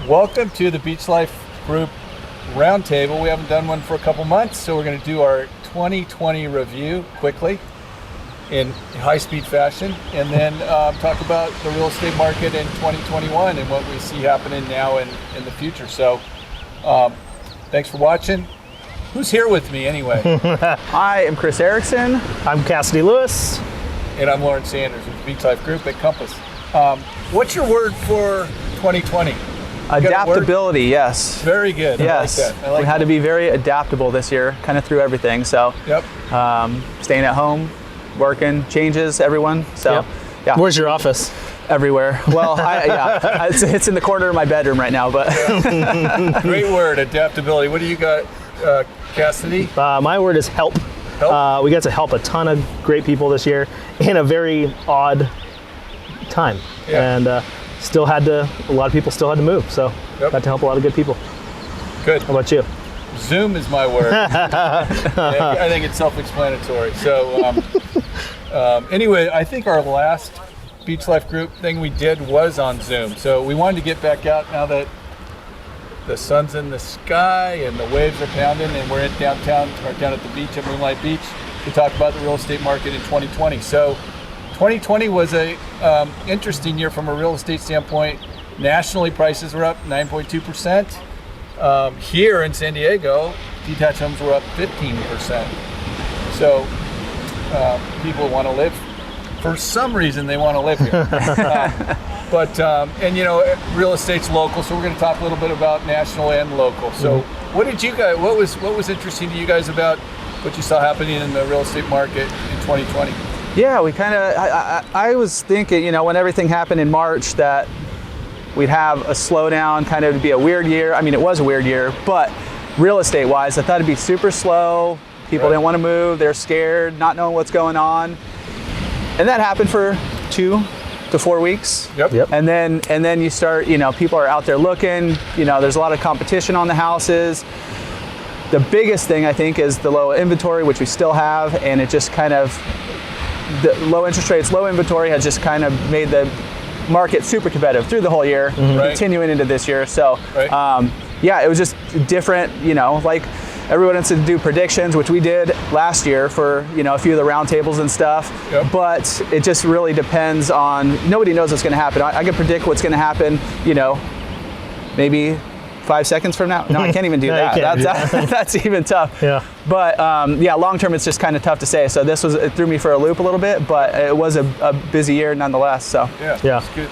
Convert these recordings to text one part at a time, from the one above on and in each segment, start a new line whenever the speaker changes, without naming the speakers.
Welcome to the Beach Life Group Roundtable. We haven't done one for a couple months, so we're going to do our 2020 review quickly in high-speed fashion, and then talk about the real estate market in 2021 and what we see happening now and in the future. So thanks for watching. Who's here with me anyway?
Hi, I'm Chris Erickson.
I'm Cassidy Lewis.
And I'm Loren Sanders with the Beach Life Group at Compass. What's your word for 2020?
Adaptability, yes.
Very good.
Yes.
I like that.
We had to be very adaptable this year, kind of through everything. So,
Yep.
Staying at home, working, changes, everyone. So,
Yep.
yeah.
Where's your office?
Everywhere. Well, it's in the corner of my bedroom right now, but.
Great word, adaptability. What do you got, Cassidy?
My word is help.
Help?
We got to help a ton of great people this year in a very odd time.
Yeah.
And a lot of people still had to move. So
Yep.
got to help a lot of good people.
Good.
How about you?
Zoom is my word. I think it's self-explanatory. So anyway, I think our last Beach Life Group thing we did was on Zoom. So we wanted to get back out now that the sun's in the sky and the waves are pounding and we're in downtown, or down at the beach at Moonlight Beach, to talk about the real estate market in 2020. So 2020 was a interesting year from a real estate standpoint. Nationally, prices were up 9.2%. Here in San Diego, detached homes were up 15%. So people want to live. For some reason, they want to live here. And you know, real estate's local, so we're going to talk a little bit about national and local. So, what did you guys? What was interesting to you guys about what you saw happening in the real estate market in 2020?
Yeah, we kind of, I was thinking, you know, when everything happened in March that we'd have a slowdown, kind of be a weird year. I mean, it was a weird year, but real estate wise, I thought it'd be super slow. People didn't want to move. They're scared, not knowing what's going on. And that happened for 2 to 4 weeks.
Yep.
And then you start, you know, people are out there looking, you know, there's a lot of competition on the houses. The biggest thing I think is the low inventory, which we still have, and it just kind of, the low interest rates, low inventory has just kind of made the market super competitive through the whole year, continuing into this year. So, yeah, it was just different, you know, like everyone wants to do predictions, which we did last year for, you know, a few of the roundtables and stuff.
Yep.
But it just really depends on, nobody knows what's going to happen. I can predict what's going to happen, you know, maybe 5 seconds from now. No, I can't even do that. That's even tough.
Yeah.
But yeah, long term, it's just kind of tough to say. So it threw me for a loop a little bit, but it was a busy year nonetheless. So
Yeah.
It's good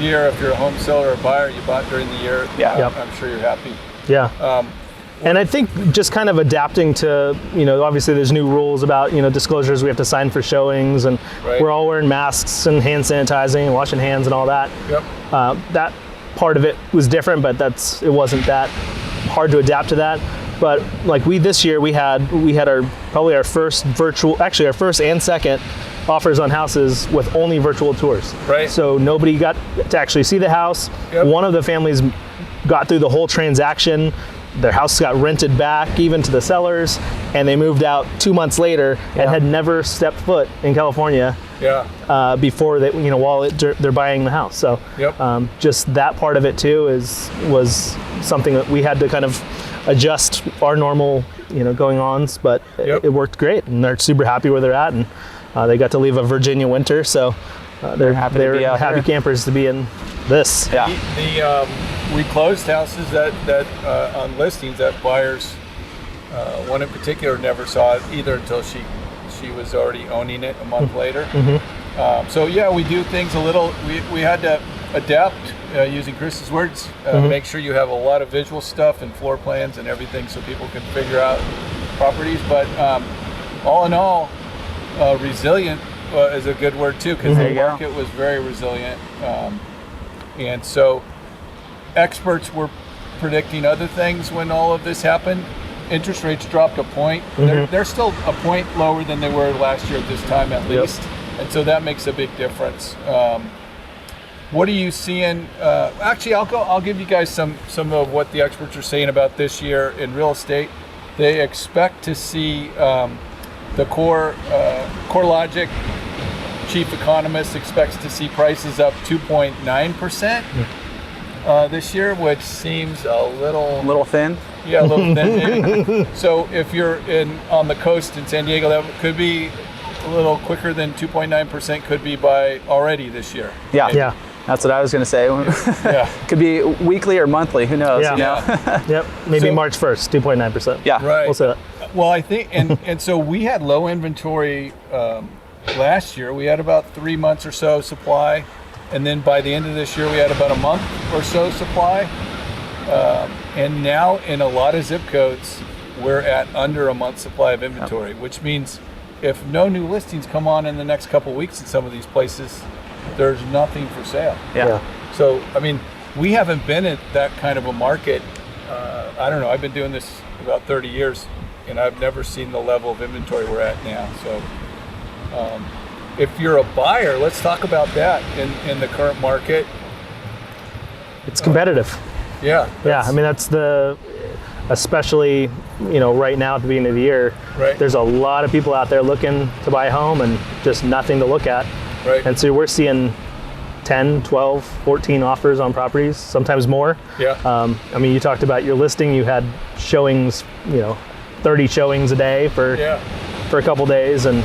year. If you're a home seller or buyer, you bought during the year.
Yeah.
Yep.
I'm sure you're happy.
Yeah. And I think just kind of adapting to, you know, obviously there's new rules about, you know, disclosures we have to sign for showings, and we're all wearing masks and hand sanitizing and washing hands and all that.
Yep.
That part of it was different, but it wasn't that hard to adapt to that. But like this year we had our first and second offers on houses with only virtual tours.
Right.
So nobody got to actually see the house.
Yep.
One of the families got through the whole transaction. Their house got rented back even to the sellers, and they moved out 2 months later and had never stepped foot in California before they, you know, while they're buying the house. So just that part of it too was something that we had to kind of adjust our normal, you know, going ons, but it worked great, and they're super happy where they're at, and they got to leave a Virginia winter, so they're happy campers to be in this.
Yeah. We closed houses that on listings that buyers, one in particular, never saw it either until she was already owning it a month later. So yeah, we do things a little. We had to adapt, using Chris's words. Make sure you have a lot of visual stuff and floor plans and everything so people can figure out properties. But all in all, resilient is a good word too, because the market was very resilient, and so. Experts were predicting other things when all of this happened. Interest rates dropped a point. They're still a point lower than they were last year at this time, at least. And so that makes a big difference. What are you seeing? Actually, I'll give you guys some of what the experts are saying about this year in real estate. They expect to see the CoreLogic chief economist expects to see prices up 2.9%. this year, which seems a little
thin.
Yeah, a little thin. So if you're on the coast in San Diego, that could be a little quicker than 2.9%. Could be by already this year.
Yeah.
Maybe.
Yeah. That's what I was going to say.
Yeah.
Could be weekly or monthly. Who knows?
Yeah.
You know?
Yep. Maybe
So-
March 1st, 2.9%.
Yeah.
Right.
We'll say that.
Well, I think, and so we had low inventory last year. We had about 3 months or so supply, and then by the end of this year, we had about a month or so supply. And now in a lot of zip codes, we're at under a month's supply of inventory, which means if no new listings come on in the next couple of weeks in some of these places, there's nothing for sale.
Yeah.
So, I mean, we haven't been at that kind of a market. I don't know, I've been doing this about 30 years, and I've never seen the level of inventory we're at now. So, if you're a buyer, let's talk about that in the current market.
It's competitive.
Yeah.
Yeah, I mean, that's especially, right now at the beginning of the year,
Right.
there's a lot of people out there looking to buy a home and just nothing to look at.
Right.
And so we're seeing 10, 12, 14 offers on properties, sometimes more.
Yeah.
I mean, you talked about your listing, you had showings, 30 showings a day for a couple days. And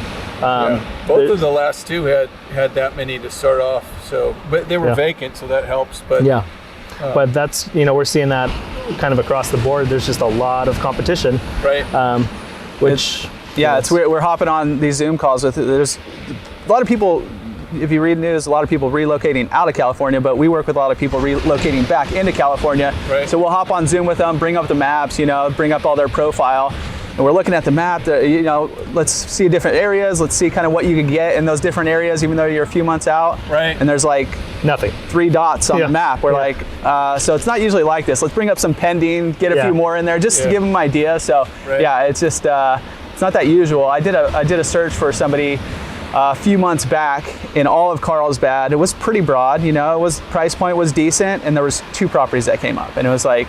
both of the last two had that many to start off. So, but they were vacant, so that helps. But
yeah. But that's, we're seeing that kind of across the board. There's just a lot of competition.
Right.
Which...
It's weird. We're hopping on these Zoom calls with, there's a lot of people, if you read news, a lot of people relocating out of California, but we work with a lot of people relocating back into California.
Right.
So we'll hop on Zoom with them, bring up the maps, bring up all their profile. And we're looking at the map, let's see different areas. Let's see kind of what you can get in those different areas, even though you're a few months out.
Right.
And there's like
nothing.
3 dots on the map. We're so it's not usually like this. Let's bring up some pending, get a few more in there just to give them an idea. So it's just, it's not that usual. I did a search for somebody a few months back in all of Carlsbad. It was pretty broad, price point was decent, and there was 2 properties that came up, and it was like,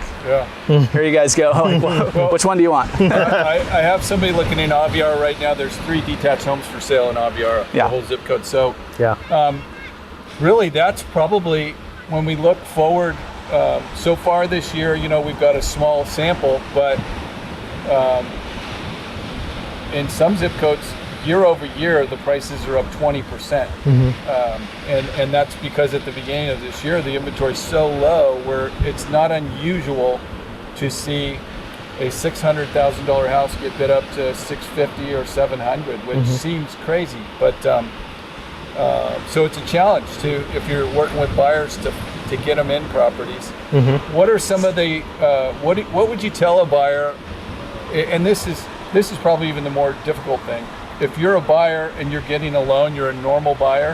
here you guys go. Like, which one do you want?
I have somebody looking in Aviara right now. There's 3 detached homes for sale in Aviara, the whole zip code. So really that's probably, when we look forward so far this year, we've got a small sample, but in some zip codes, year over year, the prices are up 20%. And that's because at the beginning of this year, the inventory is so low where it's not unusual to see a $600,000 house get bid up to $650 or $700, which seems crazy. But so it's a challenge if you're working with buyers to get them in properties. What are some of the what would you tell a buyer? And this is probably even the more difficult thing. If you're a buyer and you're getting a loan, you're a normal buyer,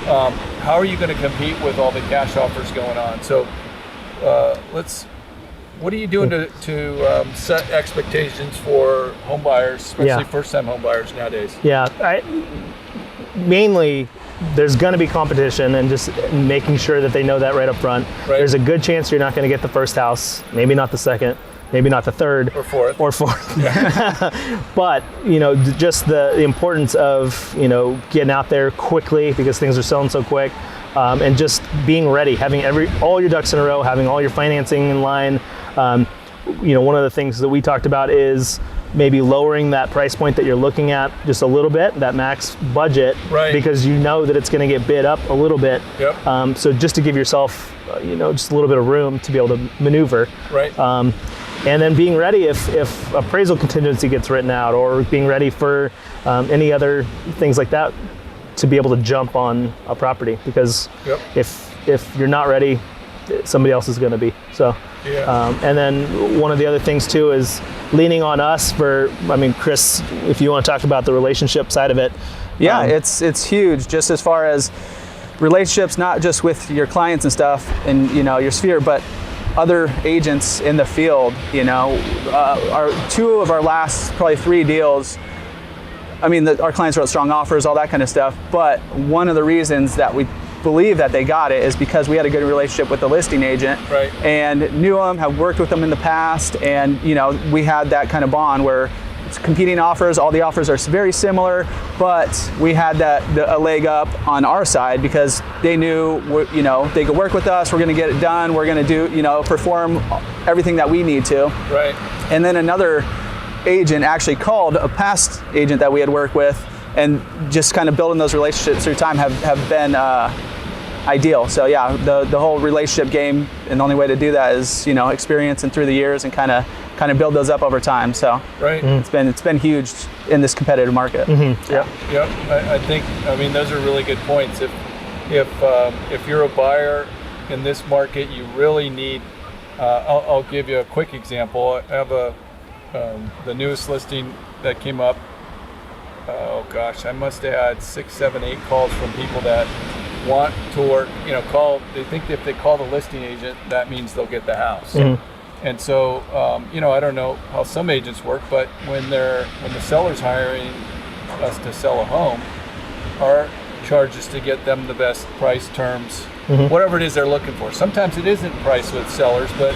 how are you going to compete with all the cash offers going on? So what are you doing to set expectations for home buyers, especially first-time home buyers nowadays?
Yeah, mainly there's going to be competition, and just making sure that they know that right up front.
Right.
There's a good chance you're not going to get the first house, maybe not the second, maybe not the third
or fourth.
But just the importance of getting out there quickly, because things are selling so quick, and just being ready, having all your ducks in a row, having all your financing in line. One of the things that we talked about is maybe lowering that price point that you're looking at just a little bit, that max budget, because you know that it's going to get bid up a little bit.
Yep.
So just to give yourself just a little bit of room to be able to maneuver.
Right.
And then being ready if appraisal contingency gets written out, or being ready for any other things like that, to be able to jump on a property, because if you're not ready, somebody else is going to be. So, and then one of the other things too is leaning on us Chris, if you want to talk about the relationship side of it.
Yeah, it's huge, just as far as relationships, not just with your clients and stuff and your sphere, but other agents in the field. Our 2 of our last probably 3 deals, our clients wrote strong offers, all that kind of stuff, but one of the reasons that we believe that they got it is because we had a good relationship with the listing agent, and knew them, have worked with them in the past, and we had that kind of bond where competing offers. All the offers are very similar, but we had a leg up on our side because they knew, they could work with us. We're going to get it done. We're going to do, perform everything that we need to.
Right.
And then another agent actually called a past agent that we had worked with, and just kind of building those relationships through time have been ideal. So yeah, the whole relationship game, and the only way to do that is experience and through the years, and kind of build those up over time. So
right.
It's been huge in this competitive market.
Yeah. I think those are really good points. If you're a buyer in this market, you really need. I'll give you a quick example. I have the newest listing that came up. Oh gosh, I must have had 6, 7, 8 calls from people that want to work, they think if they call the listing agent, that means they'll get the house. And so, I don't know how some agents work, but when the seller's hiring us to sell a home, our charge is to get them the best price, terms, whatever it is they're looking for. Sometimes it isn't price with sellers, but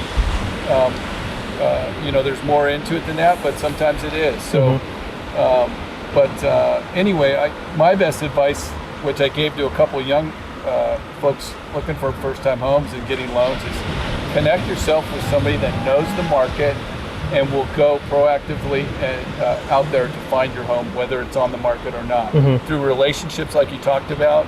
there's more into it than that, but sometimes it is. So, anyway, my best advice, which I gave to a couple young folks looking for first-time homes and getting loans, is connect yourself with somebody that knows the market and will go proactively out there to find your home, whether it's on the market or not, through relationships like you talked about,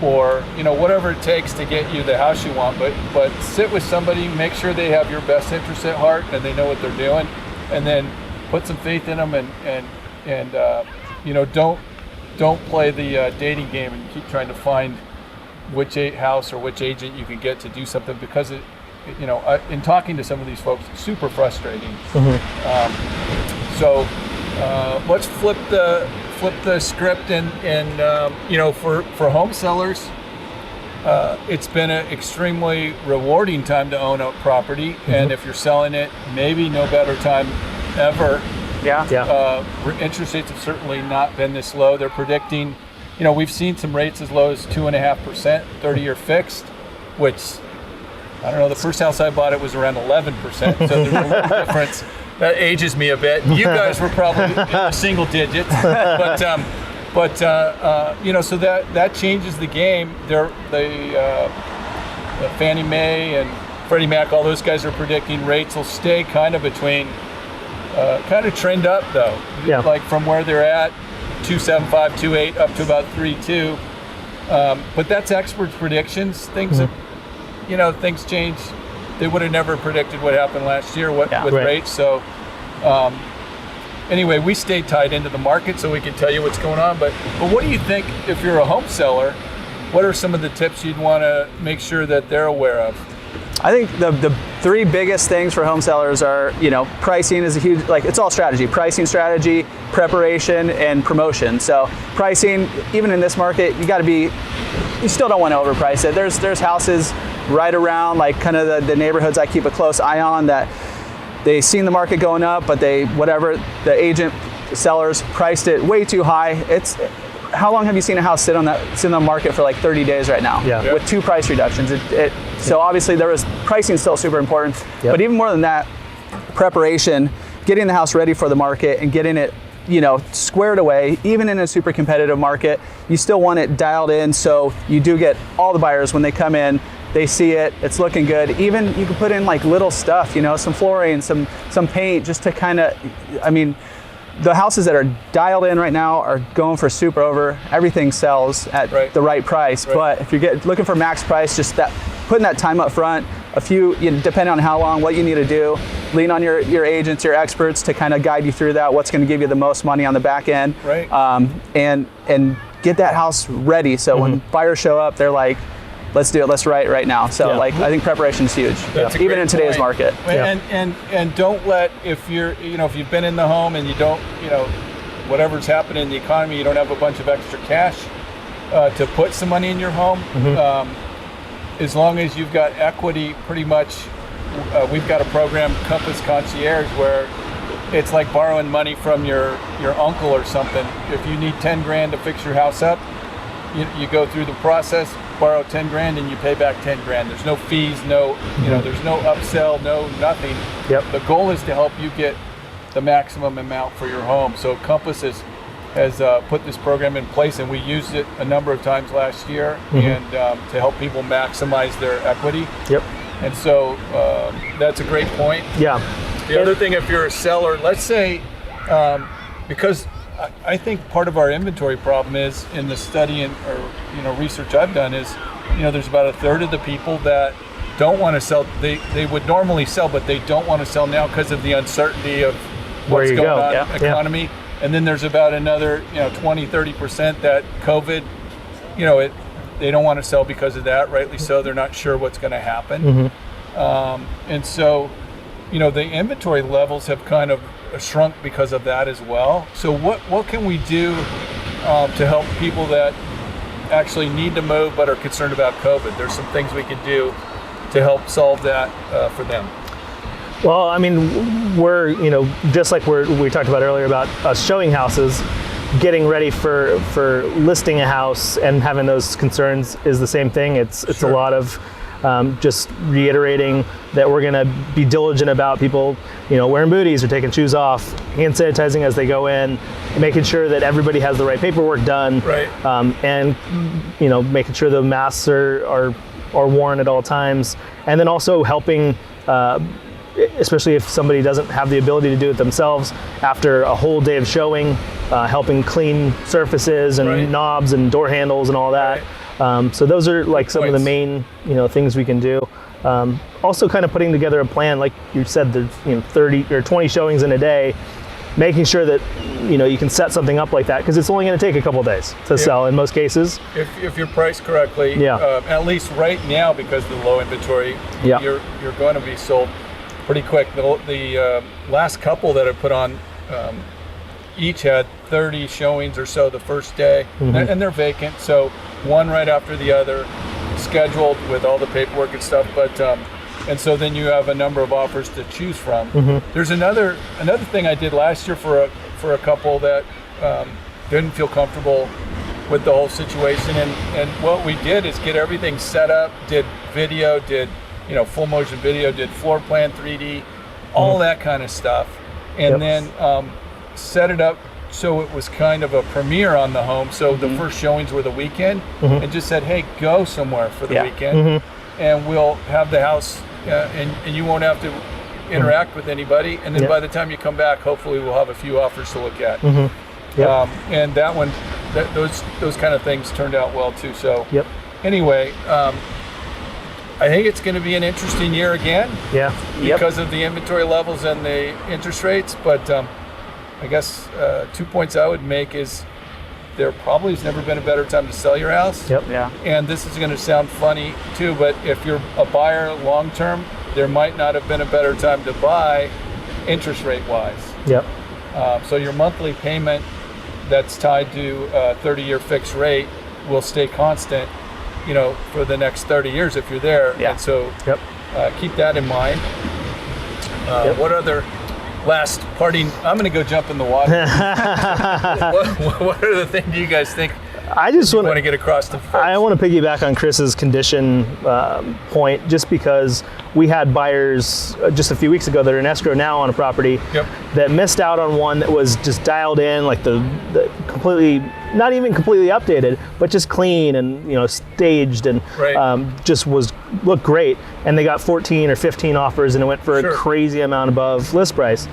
or whatever it takes to get you the house you want. But sit with somebody, make sure they have your best interest at heart and they know what they're doing, and then put some faith in them and don't play the dating game and keep trying to find which house or which agent you can get to do something, because in talking to some of these folks, it's super frustrating. So let's flip the script and for home sellers, it's been an extremely rewarding time to own a property, and if you're selling it, maybe no better time ever. Interest rates have certainly not been this low. They're predicting, we've seen some rates as low as 2.5%, 30-year fixed, which, I don't know, the first house I bought, it was around 11%. So there's a little difference. That ages me a bit. You guys were probably in the single digits, but so that changes the game. The Fannie Mae and Freddie Mac, all those guys are predicting rates will stay kind of between. Kind of trend up though, like from where they're at, 2.75, 2.8 up to about 3.2. But that's experts' predictions. Things things change. They would have never predicted what happened last year with rates. So anyway, we stay tied into the market so we can tell you what's going on. But what do you think if you're a home seller? What are some of the tips you'd want to make sure that they're aware of?
I think the 3 biggest things for home sellers are, pricing is a huge, it's all strategy. Pricing strategy, preparation, and promotion. So pricing, even in this market, you still don't want to overprice it. There's houses right around kind of the neighborhoods I keep a close eye on that they seen the market going up, but the agent sellers priced it way too high. How long have you seen a house sit on the market for 30 days right now? With 2 price reductions. So obviously pricing is still super important, but even more than that, preparation, getting the house ready for the market and getting it, squared away. Even in a super competitive market, you still want it dialed in so you do get all the buyers when they come in, they see it, it's looking good. Even you can put in little stuff, some flooring, some paint, just to kind of, the houses that are dialed in right now are going for super over. Everything sells at the right price. But if you're looking for max price, just putting that time up front, depending on how long, what you need to do, lean on your agents, your experts to kind of guide you through that, what's going to give you the most money on the back end. And get that house ready. So when buyers show up, they're like, let's do it, let's write right now. So I think preparation is huge, even in today's market.
And don't let, if you've been in the home and you don't, whatever's happening in the economy, you don't have a bunch of extra cash to put some money in your home. As long as you've got equity, pretty much, we've got a program, Compass Concierge, where it's like borrowing money from your uncle or something. If you need 10 grand to fix your house up, you go through the process, borrow 10 grand and you pay back 10 grand. There's no fees, there's no upsell, no nothing. The goal is to help you get the maximum amount for your home. So Compass has put this program in place, and we used it a number of times last year, and to help people maximize their equity.
Yep.
And so that's a great point.
Yeah.
The other thing, if you're a seller, let's say, because I think part of our inventory problem is in the study or research I've done is, there's about a third of the people that don't want to sell. They would normally sell, but they don't want to sell now because of the uncertainty of what's going on in the economy. Yeah. And then there's about another 20-30% that COVID, they don't want to sell because of that, rightly so. They're not sure what's going to happen. And so, the inventory levels have kind of shrunk because of that as well. So what can we do to help people that actually need to move but are concerned about COVID? There's some things we can do to help solve that for them.
Well, I mean, we're, just like we talked about earlier about us showing houses, getting ready for listing a house and having those concerns is the same thing. It's a lot of just reiterating that we're going to be diligent about people, wearing booties or taking shoes off, hand sanitizing as they go in, making sure that everybody has the right paperwork done,
right.
And making sure the masks are worn at all times, and then also helping. Especially if somebody doesn't have the ability to do it themselves, after a whole day of showing, helping clean surfaces and knobs and door handles and all that. Right. So those are like some of the main things we can do. Also kind of putting together a plan, like you said, there's 30 or 20 showings in a day, making sure that you can set something up like that, because it's only going to take a couple of days to sell in most cases.
If you're priced correctly, at least right now, because of the low inventory, you're going to be sold pretty quick. The last couple that I put on each had 30 showings or so the first day, and they're vacant, so one right after the other, scheduled with all the paperwork and stuff. But and so then you have a number of offers to choose from. There's another thing I did last year for a couple that didn't feel comfortable with the whole situation, and what we did is get everything set up, did video, did full motion video, did floor plan 3D, all that kind of stuff, and then set it up so it was kind of a premiere on the home. So the first showings were the weekend, and just said, hey, go somewhere for the weekend, and we'll have the house, and you won't have to interact with anybody, and then by the time you come back, hopefully we'll have a few offers to look at. And that one, those kind of things turned out well too. So anyway, I think it's going to be an interesting year again, because of the inventory levels and the interest rates. But I guess 2 points I would make is there probably has never been a better time to sell your house. And this is going to sound funny too, but if you're a buyer long term, there might not have been a better time to buy interest rate wise. So your monthly payment that's tied to a 30-year fixed rate will stay constant, for the next 30 years if you're there. And so keep that in mind. What other last parting, I'm going to go jump in the water. what are the things you guys think
I just want
to get across to folks?
I want to piggyback on Chris's condition point, just because we had buyers just a few weeks ago that are in escrow now on a property that missed out on one that was just dialed in, like the completely, not even completely updated, but just clean and staged and just looked great. And they got 14 or 15 offers, and it went for a crazy amount above list price.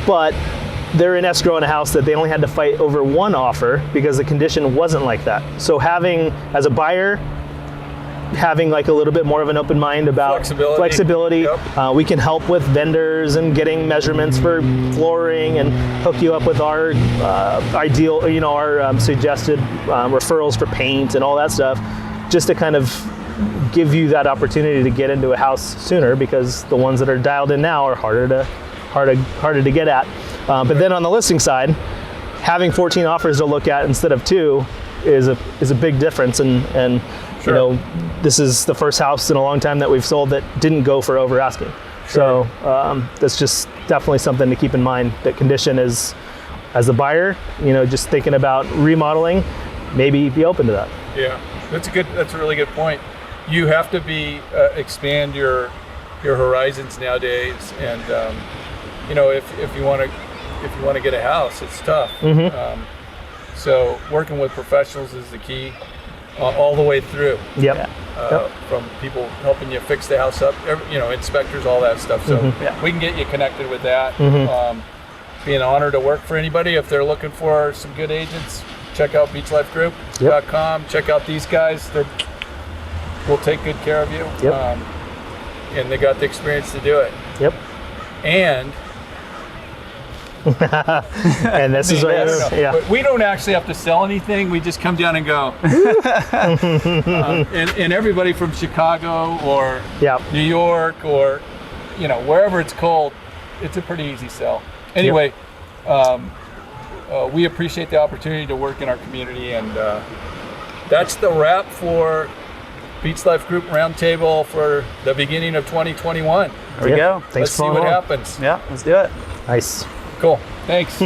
But they're in escrow in a house that they only had to fight over one offer because the condition wasn't like that. So as a buyer, having like a little bit more of an open mind about flexibility. We can help with vendors and getting measurements for flooring and hook you up with our our suggested referrals for paint and all that stuff, just to kind of give you that opportunity to get into a house sooner, because the ones that are dialed in now are harder to get at. But then on the listing side, having 14 offers to look at instead of 2 is a big difference. And this is the first house in a long time that we've sold that didn't go for over asking. So that's just definitely something to keep in mind. That condition is, as a buyer, just thinking about remodeling, maybe be open to that.
Yeah, that's a really good point. You have to expand your horizons nowadays, and if you want to get a house, it's tough. So working with professionals is the key all the way through.
Yep.
From people helping you fix the house up, inspectors, all that stuff. So we can get you connected with that. Be an honor to work for anybody. If they're looking for some good agents, check out beachlifegroup.com. Check out these guys. We'll take good care of you. And they got the experience to do it. And
and this is
what we don't actually have to sell anything. We just come down and go. And everybody from Chicago or New York or wherever it's cold, it's a pretty easy sell. Anyway, we appreciate the opportunity to work in our community, and that's the wrap for Beach Life Group Roundtable for the beginning of 2021.
There we go.
Thanks
Let's see what happens.
Yeah, let's do it.
Nice.
Cool. Thanks.